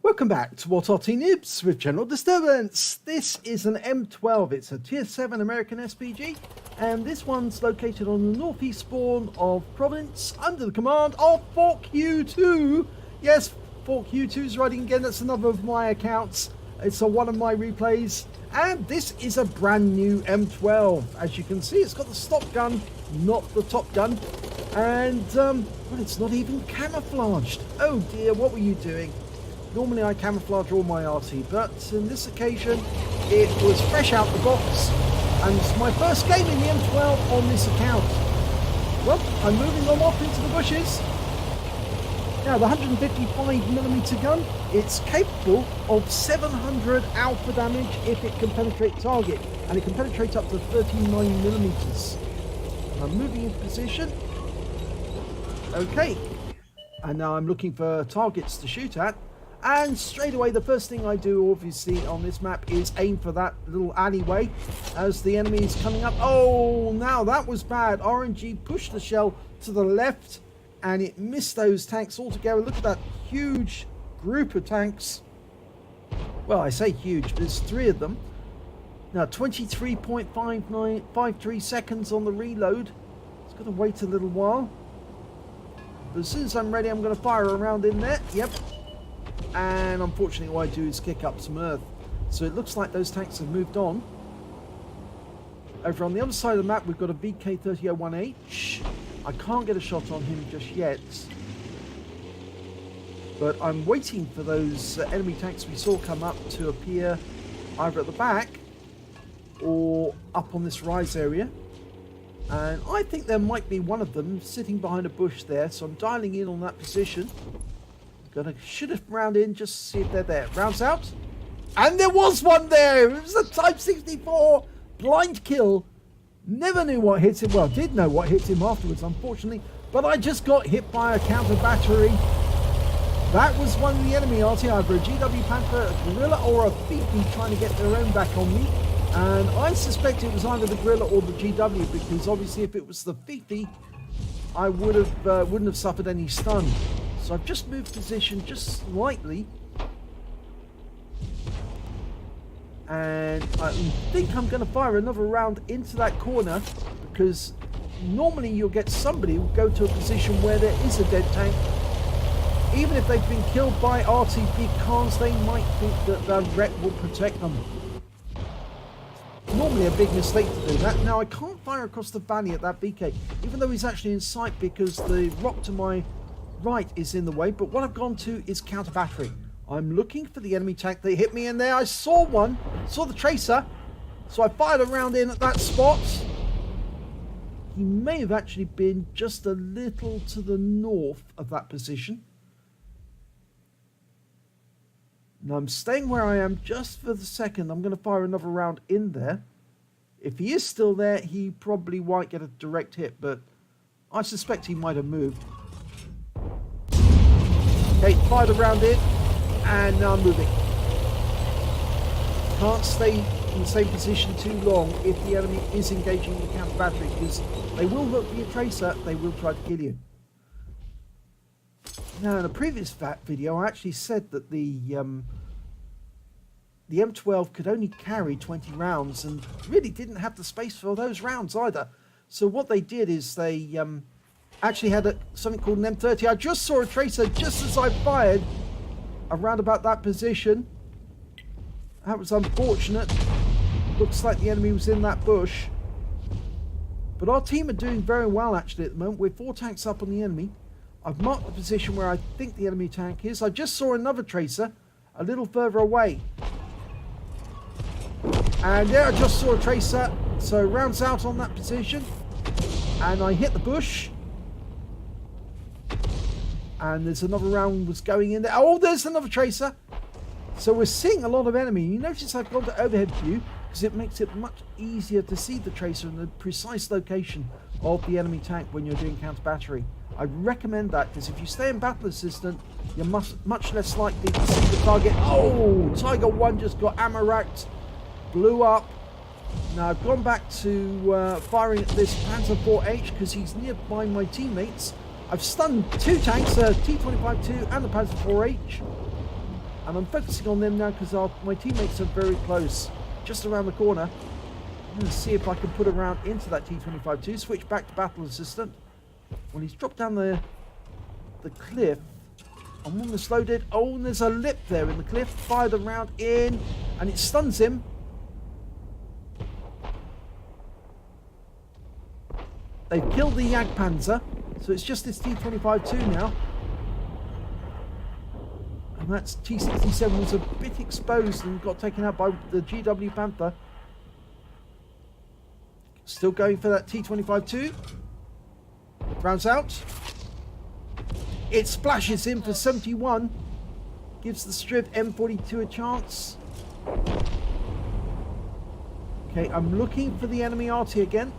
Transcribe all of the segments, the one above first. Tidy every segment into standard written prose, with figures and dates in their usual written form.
Welcome back to Arty Noobs with General Disturbance. This is an M12, it's a Tier 7 American SPG, and this one's located on the northeast spawn of Providence under the command of Fork U2. Yes, Fork U2 is riding again, that's another of my accounts. It's one of my replays, and this is a brand new M12. As you can see, it's got the stock gun, not the top gun, and well, it's not even camouflaged. Oh dear, what were you doing? Normally I camouflage all my Arty, but in this occasion it was fresh out the box, and it's my first game in the M12 on this account. Well, I'm moving on off into the bushes. Now the 155mm gun, it's capable of 700 alpha damage if it can penetrate target, and it can penetrate up to 39mm. And I'm moving into position. Okay, and now I'm looking for targets to shoot at. And straight away, the first thing I do, obviously, on this map is aim for that little alleyway as the enemy is coming up. Oh, now that was bad. RNG pushed the shell to the left, and it missed those tanks altogether. Look at that huge group of tanks. Well, I say huge, there's 3 of them. Now, 23.53 seconds on the reload. It's got to wait a little while. But as soon as I'm ready, I'm going to fire a round in there. Yep. And unfortunately what I do is kick up some earth, so it looks like those tanks have moved on. Over on the other side of the map we've got a VK3001H. I can't get a shot on him just yet, but I'm waiting for those enemy tanks we saw come up to appear either at the back or up on this rise area, and I think there might be one of them sitting behind a bush there, so I'm dialing in on that position. Gonna shoot a round in just to see if they're there. Rounds out. And there was one there! It was a Type 64 blind kill. Never knew what hit him. Well, did know what hit him afterwards, unfortunately. But I just got hit by a counter battery. That was one of the enemy Arty, either a GW Panther, a Gorilla, or a Fifi trying to get their own back on me. And I suspect it was either the Gorilla or the GW, because obviously if it was the Fifi, I wouldn't have suffered any stun. So I've just moved position just slightly, and I think I'm going to fire another round into that corner, because normally you'll get somebody who will go to a position where there is a dead tank, even if they've been killed by Arty, because they might think that the wreck will protect them. Normally a big mistake to do that. Now I can't fire across the valley at that BK, even though he's actually in sight, because the rock to my right is in the way. But what I've gone to is counter battery. I'm looking for the enemy tank that hit me in there. I saw one, saw the tracer, so I fired a round in at that spot. He may have actually been just a little to the north of that position. Now I'm staying where I am just for the second. I'm going to fire another round in there. If he is still there, he probably won't get a direct hit, but I suspect he might have moved. Okay, fired a round in, and now I'm moving. Can't stay in the same position too long if the enemy is engaging the counter battery, because they will look for your tracer, they will try to kill you. Now in a previous video I actually said that the M12 could only carry 20 rounds and really didn't have the space for those rounds either. So what they did is they actually had something called an M30. I just saw a tracer just as I fired around about that position. That was unfortunate. Looks like the enemy was in that bush. But our team are doing very well actually at the moment. We're 4 tanks up on the enemy. I've marked the position where I think the enemy tank is. I just saw another tracer a little further away. And there I just saw a tracer. So rounds out on that position. And I hit the bush. And there's another round was going in there. Oh, there's another tracer. So we're seeing a lot of enemy. You notice I've gone to overhead view because it makes it much easier to see the tracer and the precise location of the enemy tank when you're doing counter battery. I recommend that, because if you stay in battle assistant, you're much less likely to see the target. Oh, Tiger 1 just got ammo racked, blew up. Now I've gone back to firing at this Panzer 4H because he's nearby my teammates. I've stunned 2 tanks, T-25-2 and the Panzer 4H. And I'm focusing on them now because my teammates are very close, just around the corner. I'm going to see if I can put a round into that T25-2, switch back to Battle Assistant. Well, he's dropped down the cliff. I'm almost loaded. Oh, and there's a lip there in the cliff. Fire the round in, and it stuns him. They've killed the Jagdpanzer, so it's just this T25-2 now. And that's T67 was a bit exposed and got taken out by the GW Panther. Still going for that T25-2. Rounds out. It splashes him for 71. Gives the Strib M42 a chance. Okay, I'm looking for the enemy Arty again.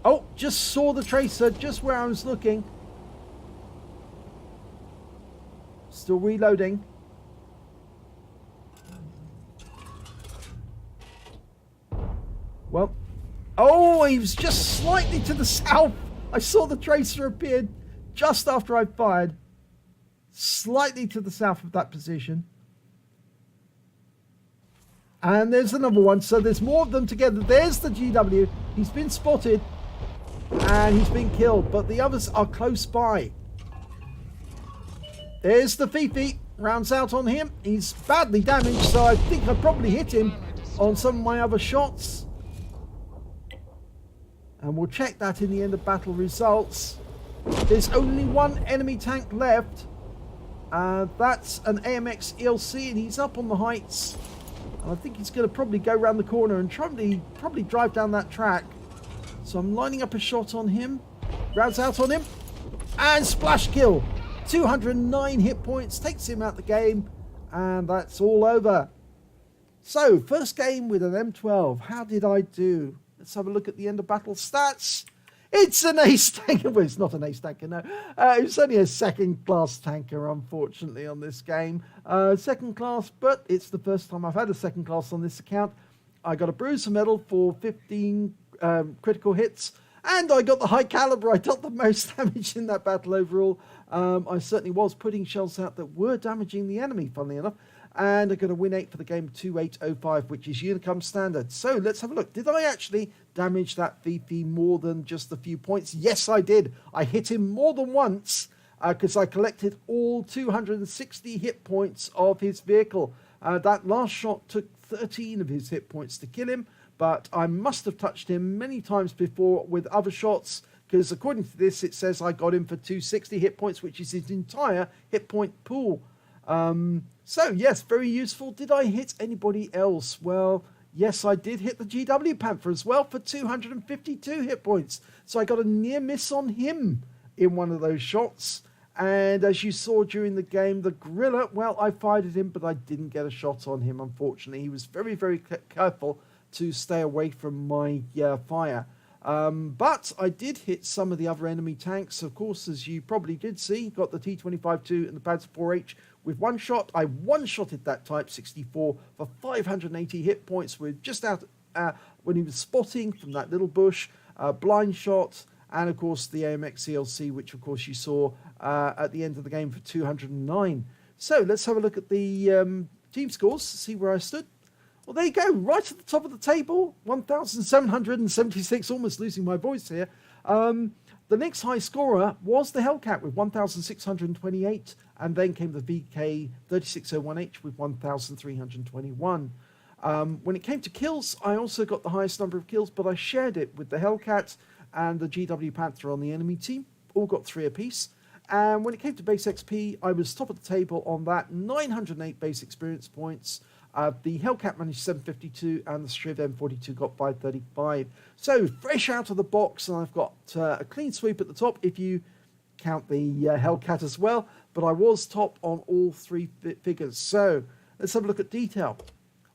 Oh, just saw the tracer just where I was looking. Still reloading. Well, oh, he was just slightly to the south. I saw the tracer appeared just after I fired. Slightly to the south of that position. And there's another one. So there's more of them together. There's the GW. He's been spotted. And he's been killed. But the others are close by. There's the Fifi. Rounds out on him. He's badly damaged. So I think I probably hit him on some of my other shots. And we'll check that in the end of battle results. There's only one enemy tank left. That's an AMX ELC, and he's up on the heights. And I think he's going to probably go around the corner and probably drive down that track. So I'm lining up a shot on him. Rounds out on him. And splash kill. 209 hit points. Takes him out the game. And that's all over. So, first game with an M12. How did I do? Let's have a look at the end of battle stats. It's an ace tanker. Well, it's not an ace tanker, no. It's only a second class tanker, unfortunately, on this game. Second class, but it's the first time I've had a second class on this account. I got a bruiser medal for 15 critical hits, and I got the high caliber. I dealt the most damage in that battle overall. I certainly was putting shells out that were damaging the enemy, funnily enough. And I got a win 8 for the game, 2805, which is Unicum standard. So let's have a look. Did I actually damage that Fifi more than just a few points? Yes, I did. I hit him more than once because I collected all 260 hit points of his vehicle. That last shot took 13 of his hit points to kill him, but I must have touched him many times before with other shots, because according to this, it says I got him for 260 hit points, which is his entire hit point pool. So yes, very useful. Did I hit anybody else? Well, yes, I did hit the GW Panther as well for 252 hit points. So I got a near miss on him in one of those shots. And as you saw during the game, the Gorilla, well, I fired at him, but I didn't get a shot on him, unfortunately. He was very, very careful to stay away from my fire. But I did hit some of the other enemy tanks, of course, as you probably did see. Got the T25-2 and the Panzer IV-H with one shot. I one-shotted that Type 64 for 580 hit points. We're just out when he was spotting from that little bush. Blind shot, and of course the AMX CLC, which of course you saw at the end of the game for 209. So let's have a look at the team scores, see where I stood. Well, there you go, right at the top of the table, 1,776, almost losing my voice here. The next high scorer was the Hellcat with 1,628, and then came the VK 3601H with 1,321. When it came to kills, I also got the highest number of kills, but I shared it with the Hellcat and the GW Panther on the enemy team, all got 3 apiece. And when it came to base XP, I was top of the table on that, 908 base experience points. The Hellcat managed 752 and the Striv M42 got 535. So fresh out of the box, and I've got a clean sweep at the top if you count the Hellcat as well. But I was top on all 3 figures. So let's have a look at detail.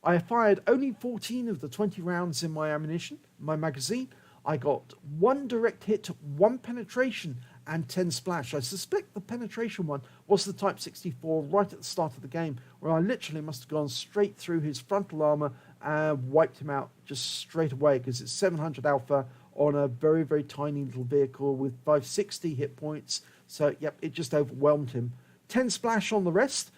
I fired only 14 of the 20 rounds in my ammunition, my magazine. I got 1 direct hit, 1 penetration, and 10 splash. I suspect the penetration one was the Type 64 right at the start of the game, where I literally must have gone straight through his frontal armor and wiped him out just straight away, because it's 700 alpha on a very, very tiny little vehicle with 560 hit points. So, yep, it just overwhelmed him. 10 splash on the rest.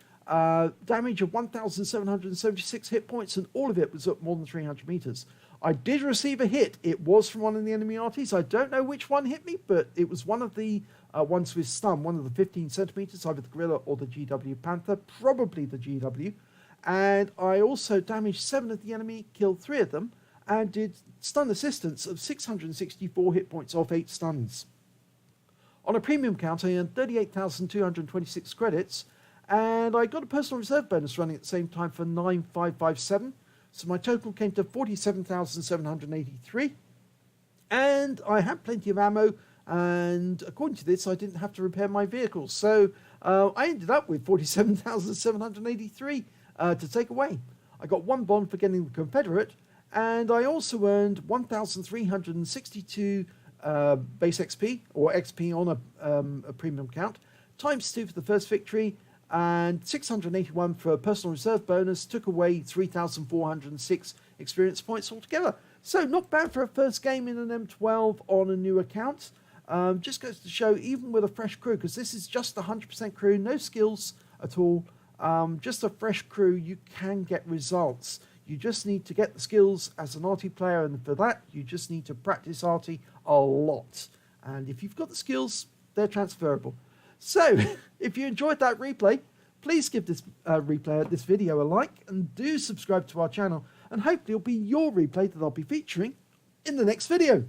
damage of 1,776 hit points, and all of it was at more than 300 meters. I did receive a hit. It was from one of the enemy Artys. I don't know which one hit me, but it was one of the ones with stun, one of the 15 centimeters, either the Gorilla or the GW Panther, probably the GW. And I also damaged 7 of the enemy, killed 3 of them, and did stun assistance of 664 hit points off 8 stuns. On a premium count, I earned 38,226 credits, and I got a personal reserve bonus running at the same time for 9,557. So my total came to 47,783. And I had plenty of ammo, and according to this, I didn't have to repair my vehicles. So I ended up with 47,783 to take away. I got 1 bond for getting the Confederate, and I also earned 1,362 base XP, or XP on a premium count, times 2 for the first victory, and 681 for a personal reserve bonus, took away 3,406 experience points altogether. So not bad for a first game in an M12 on a new account. Just goes to show, even with a fresh crew, because this is just 100% crew, no skills at all, just a fresh crew, you can get results. You just need to get the skills as an Arty player, and for that, you just need to practice Arty a lot. And if you've got the skills, they're transferable. So, if you enjoyed that replay, please give this this video a like, and do subscribe to our channel, and hopefully it'll be your replay that I'll be featuring in the next video.